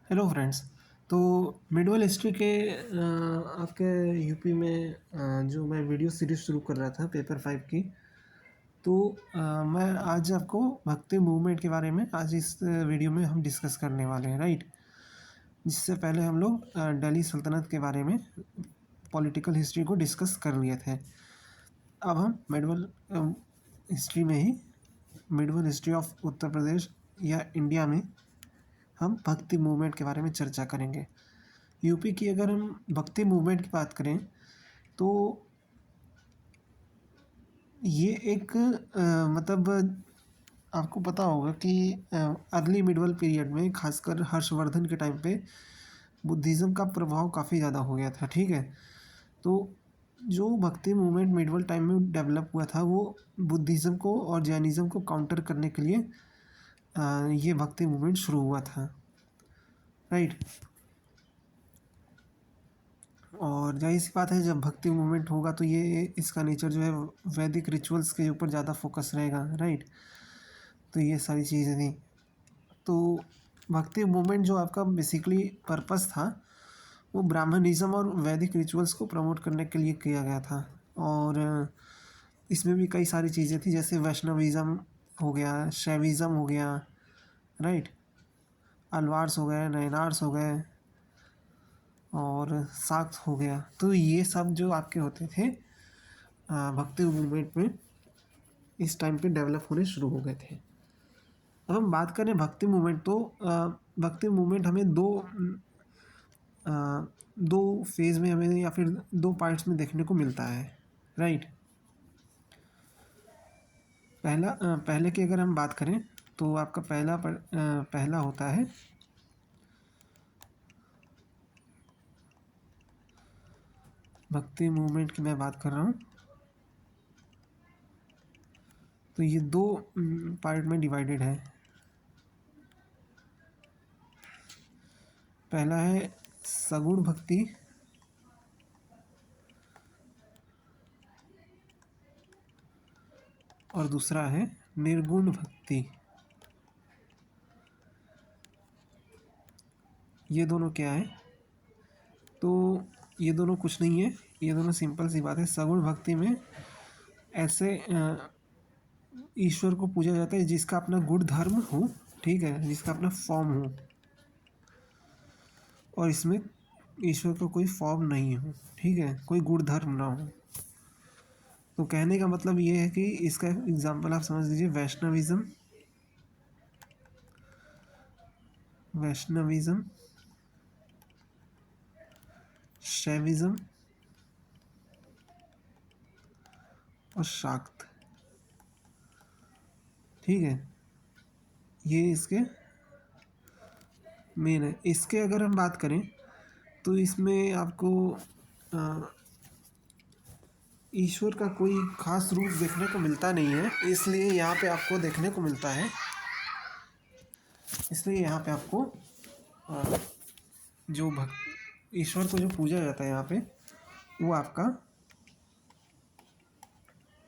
Hello friends. तो medieval history के आपके यूपी में जो मैं वीडियो सीरीज शुरू कर रहा था पेपर 5 की। तो मैं आज आपको भक्ति मूवमेंट के बारे में आज इस वीडियो में हम डिस्कस करने वाले हैं, राइट। जिससे पहले हम लोग दिल्ली सल्तनत के बारे में पॉलिटिकल हिस्ट्री को डिस्कस कर लिए थे। अब हम मिडवल हिस्ट्री में ही medieval history of Uttar Pradesh या इंडिया में हम भक्ति मूवमेंट के बारे में चर्चा करेंगे। यूपी की अगर हम भक्ति मूवमेंट की बात करें तो ये एक मतलब आपको पता होगा कि अर्ली मिडवल पीरियड में खासकर हर्षवर्धन के टाइम पे बुद्धिज़्म का प्रभाव काफ़ी ज़्यादा हो गया था, ठीक है। तो जो भक्ति मूवमेंट मिडवल टाइम में डेवलप हुआ था वो बुद्धिज़्म को और जैनिज़्म को काउंटर करने के लिए ये भक्ति मूवमेंट शुरू हुआ था, राइट। और जाहिर सी बात है जब भक्ति मूवमेंट होगा तो ये इसका नेचर जो है वैदिक रिचुअल्स के ऊपर ज़्यादा फोकस रहेगा, राइट। तो ये सारी चीज़ें थी। तो भक्ति मूवमेंट जो आपका बेसिकली पर्पस था वो ब्राह्मणिज्म और वैदिक रिचुअल्स को प्रमोट करने के लिए किया गया था। और इसमें भी कई सारी चीज़ें थी जैसे वैष्णविज़्म हो गया, शैविज़्म हो गया, राइट। अलवार्स हो गए, नयनार्स हो गए और साक्स हो गया। तो ये सब जो आपके होते थे भक्ति मूवमेंट में इस टाइम पे डेवलप होने शुरू हो गए थे। अब हम बात करें भक्ति मूवमेंट तो भक्ति मूवमेंट हमें दो फेज़ में हमें या फिर दो पार्ट्स में देखने को मिलता है, राइट। पहले की अगर हम बात करें तो आपका पहला होता है भक्ति मूवमेंट की मैं बात कर रहा हूँ। तो ये दो पार्ट में डिवाइडेड है। पहला है सगुण भक्ति और दूसरा है निर्गुण भक्ति। ये दोनों क्या है? तो ये दोनों कुछ नहीं है, ये दोनों सिंपल सी बात है। सगुण भक्ति में ऐसे ईश्वर को पूजा जाता है जिसका अपना गुण धर्म हो, ठीक है, जिसका अपना फॉर्म हो, और इसमें ईश्वर का कोई फॉर्म नहीं हो, ठीक है, कोई गुण धर्म ना हो। तो कहने का मतलब ये है कि इसका एग्जाम्पल आप समझ लीजिए वैष्णविज्म, शैविज्म और शाक्त, ठीक है, ये इसके मेन है। इसके अगर हम बात करें तो इसमें आपको ईश्वर का कोई खास रूप देखने को मिलता नहीं है, इसलिए यहाँ पे आपको देखने को मिलता है, इसलिए यहाँ पे आपको जो ईश्वर को जो पूजा जाता है यहाँ पे वो आपका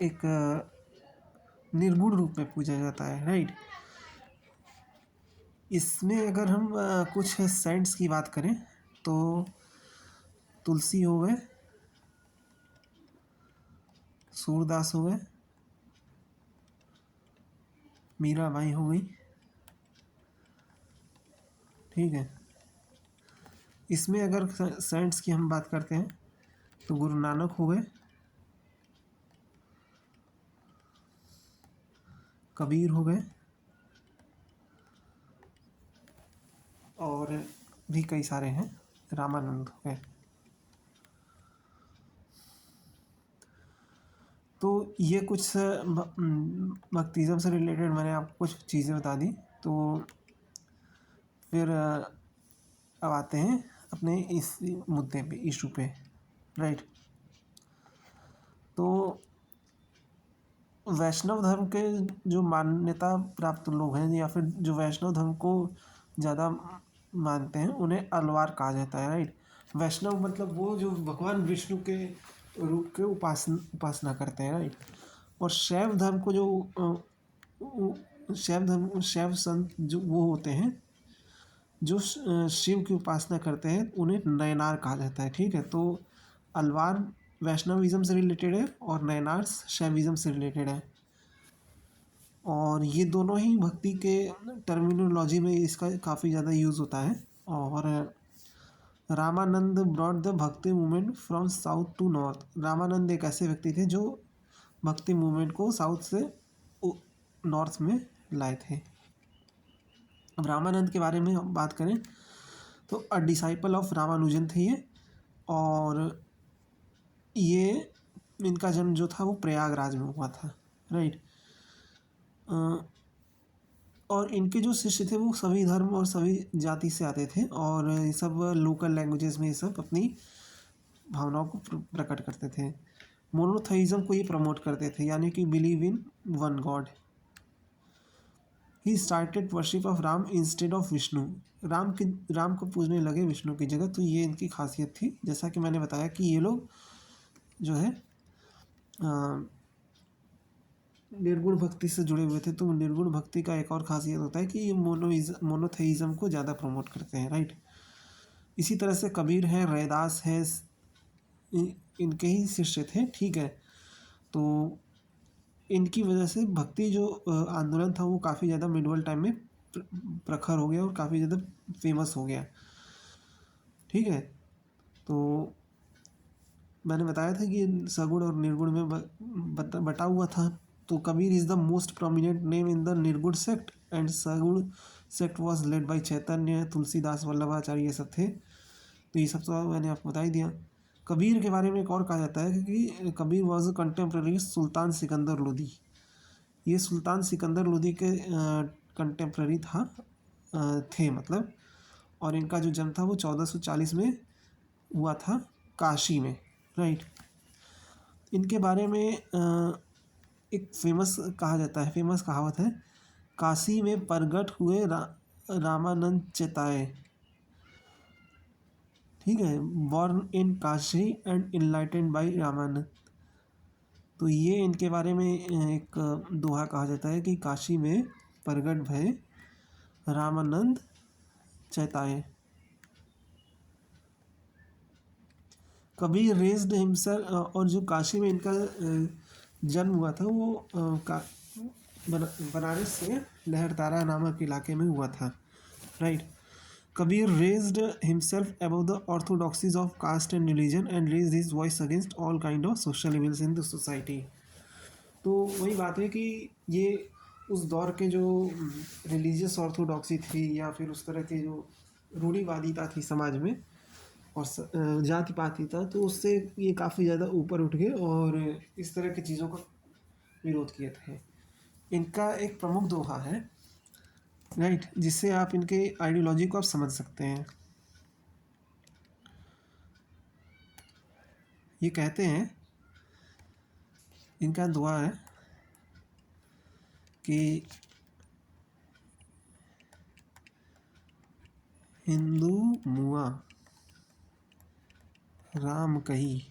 एक निर्गुण रूप में पूजा जाता है, राइट। इसमें अगर हम कुछ सेंट्स की बात करें तो तुलसी हो गए, सूरदास हो गए, मीराबाई हो गई, ठीक है। इसमें अगर सेंट्स की हम बात करते हैं तो गुरु नानक हो गए, कबीर हो गए और भी कई सारे हैं, रामानंद हो गए। तो ये कुछ भक्तिज़्म से रिलेटेड मैंने आपको कुछ चीज़ें बता दी। तो फिर अब आते हैं अपने इस मुद्दे पे, इशू पे, राइट। तो वैष्णव धर्म के जो मान्यता प्राप्त लोग हैं या फिर जो वैष्णव धर्म को ज़्यादा मानते हैं उन्हें अलवार कहा जाता है, राइट। वैष्णव मतलब वो जो भगवान विष्णु के रूप के उपासना करते हैं, राइट। और शैव धर्म को जो शैव संत जो वो होते हैं जो शिव की उपासना करते हैं उन्हें नयनार कहा जाता है, ठीक है। तो अलवार वैष्णविज्म से रिलेटेड है और नयनार शैविज्म से रिलेटेड है, और ये दोनों ही भक्ति के टर्मिनोलॉजी में इसका काफ़ी ज़्यादा यूज़ होता है। और Ramanand brought the bhakti movement from south to north. Ramanand एक ऐसे व्यक्ति थे जो भक्ति मूवमेंट को साउथ से नॉर्थ में लाए थे। अब रामानंद के बारे में हम बात करें तो अ डिसाइपल ऑफ रामानुजन थे ये, और ये इनका जन्म जो था वो प्रयागराज में हुआ था, राइट। और इनके जो शिष्य थे वो सभी धर्म और सभी जाति से आते थे, और ये सब लोकल लैंग्वेजेस में ये सब अपनी भावनाओं को प्रकट करते थे। मोनोथेइज्म को ये प्रमोट करते थे, यानी कि believe in one God. He started worship of Ram instead of Vishnu. Ram को पूजने लगे विष्णु की जगह। तो ये इनकी खासियत थी। जैसा कि मैंने बताया कि ये लोग जो है निर्गुण भक्ति से जुड़े हुए थे। तो निर्गुण भक्ति का एक और खासियत होता है कि ये मोनोथेइज्म को ज़्यादा प्रमोट करते हैं, राइट। इसी तरह से कबीर है, रैदास है, इनके ही शिष्य थे, ठीक है। तो इनकी वजह से भक्ति जो आंदोलन था वो काफ़ी ज़्यादा मिडवल टाइम में प्रखर हो गया और काफ़ी ज़्यादा फेमस हो गया, ठीक है। तो मैंने बताया था कि सगुण और निर्गुण में बटा हुआ था। तो Kabir is the most prominent name in the निर्गुण सेक्ट, एंड सगुण सेक्ट वाज लेड बाय चैतन्य, तुलसीदास, वल्लभाचार्य, ये सब थे। तो ये सब तो मैंने आपको बता ही दिया। कबीर के बारे में एक और कहा जाता है कि कबीर वॉज अ कंटेम्प्रेरी सुल्तान सिकंदर लोदी। ये सुल्तान सिकंदर लोदी के कंटेम्प्रेरी थे मतलब। और इनका जो जन्म था वो 1440 में हुआ था काशी में, राइट। इनके बारे में एक फेमस कहा जाता है, फेमस कहावत है, काशी में प्रगट हुए रामानंद चेताए, ठीक है। Born in Kashi and enlightened by Ramanand. तो ये इनके बारे में एक दोहा कहा जाता है कि काशी में प्रगट भय रामानंद चेताए। कबीर रेज्ड हिमसेल्फ, और जो काशी में इनका जन्म हुआ था वो बनारस से लहरतारा नामक इलाके में हुआ था, right. Kabir raised himself above the orthodoxies of caste and religion and raised his voice against all kind of social evils in the society. तो वही बात है कि ये उस दौर के जो रिलीजियस ऑर्थोडॉक्सी थी या फिर उस तरह के जो रूढ़िवादिता थी समाज में और जाति पाति था, तो उससे ये काफ़ी ज़्यादा ऊपर उठ गए और इस तरह की चीज़ों का विरोध किए थे। इनका एक प्रमुख दोहा है, राइट, जिससे आप इनके आइडियोलॉजी को आप समझ सकते हैं। ये कहते हैं, इनका दुआ है कि हिंदू मुआ राम कही,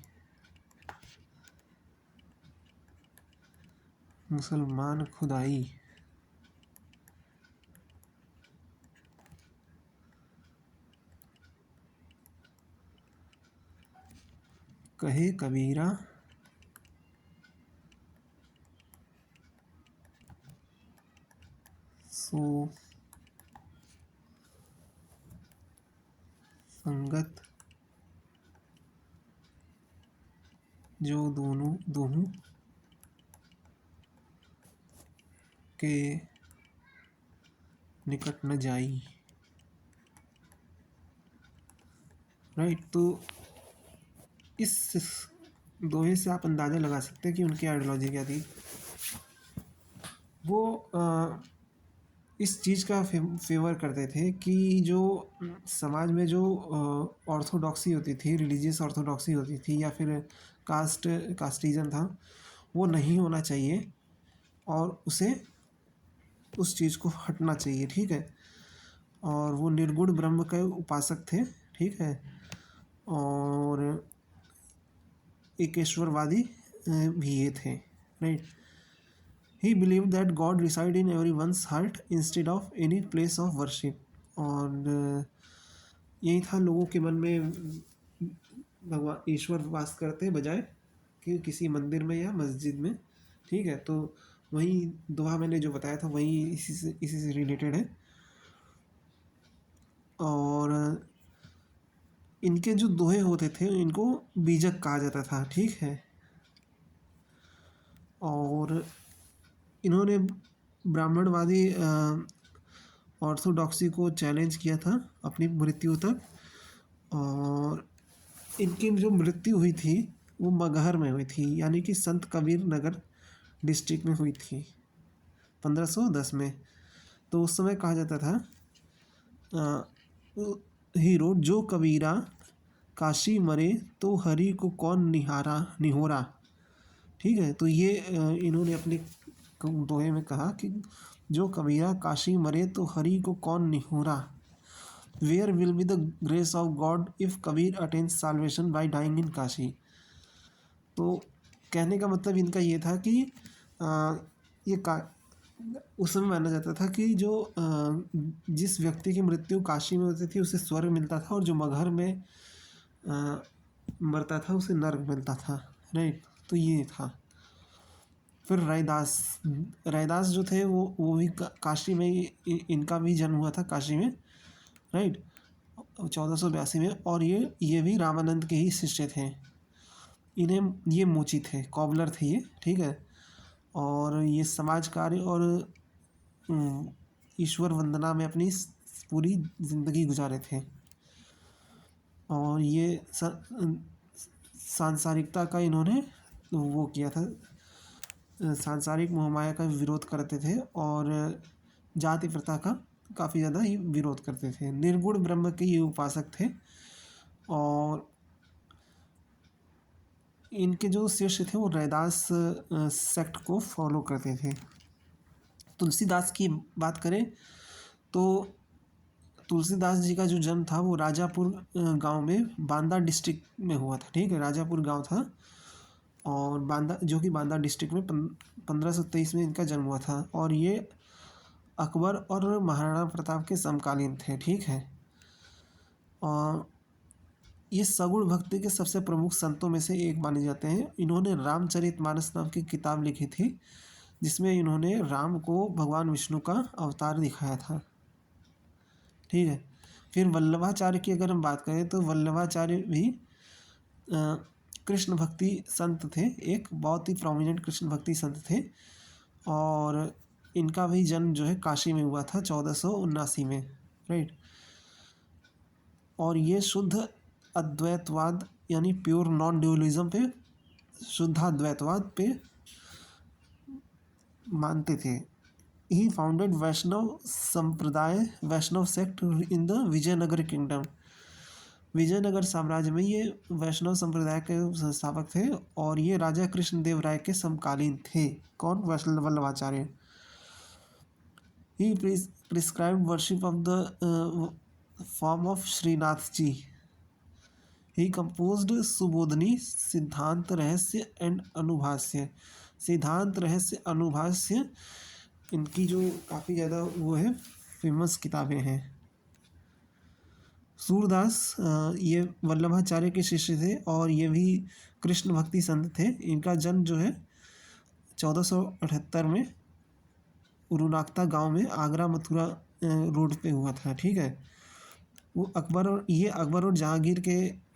मुसलमान खुदाई, कहे कबीरा सो संगत जो दोनों दोनों के निकट न जाई, राइट। तो इस दोहे से आप अंदाज़ा लगा सकते हैं कि उनकी आइडियोलॉजी क्या थी। वो इस चीज़ का फेवर करते थे कि जो समाज में जो ऑर्थोडॉक्सी होती थी, रिलीजियस ऑर्थोडॉक्सी होती थी या फिर कास्टिज़म था, वो नहीं होना चाहिए और उसे उस चीज़ को हटना चाहिए, ठीक है। और वो निर्गुण ब्रह्म के उपासक थे, ठीक है, और एकेश्वरवादी भी ये थे, right. He believe that God reside in every one's heart instead of any place of worship. और यही था लोगों के मन में भगवान ईश्वर वास करते बजाय कि किसी मंदिर में या मस्जिद में। ठीक है, तो वही दोहा मैंने जो बताया था वही इसी से रिलेटेड है। और इनके जो दोहे होते थे इनको बीजक कहा जाता था। ठीक है, और इन्होंने ब्राह्मणवादी ऑर्थोडॉक्सी को चैलेंज किया था अपनी मृत्यु तक। और इनकी जो मृत्यु हुई थी वो मगहर में हुई थी, यानी कि संत कबीर नगर डिस्ट्रिक्ट में हुई थी 1510 में। तो उस समय कहा जाता था हीरो जो कबीरा काशी मरे तो हरि को कौन निहोरा। ठीक है, तो ये इन्होंने अपने दोहे में कहा कि जो कबीरा काशी मरे तो हरि को कौन निहोरा। Where will be the grace of God if Kabir attains salvation by dying in Kashi. तो कहने का मतलब इनका ये था कि ये उस समय माना जाता था कि जो जिस व्यक्ति की मृत्यु काशी में होती थी उसे स्वर्ग मिलता था, और जो मगहर में मरता था उसे नर्क मिलता था। राइट, तो ये था। फिर रैदास जो थे वो भी काशी में इनका भी जन्म हुआ था काशी में। राइट, 1482 में। और ये भी रामानंद के ही शिष्य थे। इन्हें ये मोची थे, कॉबलर थे ये। ठीक है, और ये समाज कार्य और ईश्वर वंदना में अपनी पूरी जिंदगी गुजारे थे। और ये सांसारिकता का इन्होंने वो किया था, सांसारिक मोहमाया का विरोध करते थे और जाति प्रथा का काफ़ी ज़्यादा ही विरोध करते थे। निर्गुण ब्रह्म के ये उपासक थे। और इनके जो शिष्य थे वो रैदास सेक्ट को फॉलो करते थे। तुलसीदास की बात करें तो तुलसीदास जी का जो जन्म था वो राजापुर गांव में बांदा डिस्ट्रिक्ट में हुआ था। ठीक है, राजापुर गांव था और बांदा, जो कि बांदा डिस्ट्रिक्ट में 1523 में इनका जन्म हुआ था। और ये अकबर और महाराणा प्रताप के समकालीन थे। ठीक है, और ये सगुण भक्ति के सबसे प्रमुख संतों में से एक माने जाते हैं। इन्होंने रामचरितमानस नाम की किताब लिखी थी जिसमें इन्होंने राम को भगवान विष्णु का अवतार दिखाया था। ठीक है, फिर वल्लभाचार्य की अगर हम बात करें तो वल्लभाचार्य भी कृष्ण भक्ति संत थे, एक बहुत ही प्रोमिनेंट कृष्ण भक्ति संत थे। और इनका भी जन्म जो है काशी में हुआ था 1479 में। राइट, और ये शुद्ध अद्वैतवाद यानी प्योर नॉन ड्यूअलिज्म पे, शुद्धाद्वैतवाद पे मानते थे। ही founded Vaishnava sampradaya, Vaishnava sect in the Vijayanagara kingdom. Vijayanagara साम्राज्य में ये वैष्णव संप्रदाय के संस्थापक थे और ये राजा कृष्णदेव राय के समकालीन थे। कौन? Vallabhacharya. He prescribed worship of the form of Shrinath ji. He composed Subodhini, Siddhanta Rahasya and Anubhashya. सिद्धांत रहस्य अनुभाष्य इनकी जो काफ़ी ज़्यादा वो है फेमस किताबें हैं। सूरदास ये वल्लभाचार्य के शिष्य थे और ये भी कृष्ण भक्ति संत थे। इनका जन्म जो है 1478 में उरुनाकता गांव में आगरा मथुरा रोड पे हुआ था। ठीक है, वो अकबर और जहांगीर के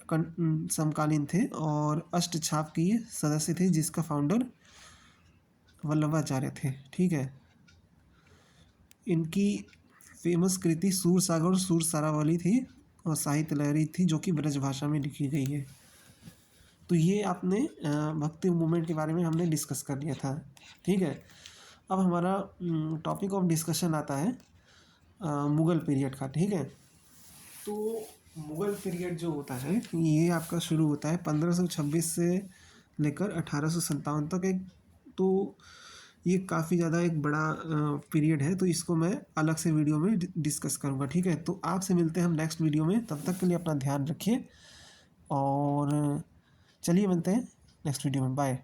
समकालीन थे और अष्टछाप की सदस्य थे जिसका फाउंडर वल्लभाचार्य थे। ठीक है, इनकी फेमस कृति सूरसागर और सूरसारावली थी और साहित्य लहरी थी जो कि ब्रज भाषा में लिखी गई है। तो ये आपने भक्ति मूवमेंट के बारे में हमने डिस्कस कर लिया था। ठीक है, अब हमारा टॉपिक ऑफ डिस्कशन आता है मुग़ल पीरियड का। ठीक है, तो मुग़ल पीरियड जो होता है ये आपका शुरू होता है 1526 से लेकर 1857 तक। एक तो ये काफ़ी ज़्यादा एक बड़ा पीरियड है, तो इसको मैं अलग से वीडियो में डिस्कस करूँगा। ठीक है, तो आपसे मिलते हैं हम नेक्स्ट वीडियो में। तब तक के लिए अपना ध्यान रखिए और चलिए मिलते हैं नेक्स्ट वीडियो में। बाय।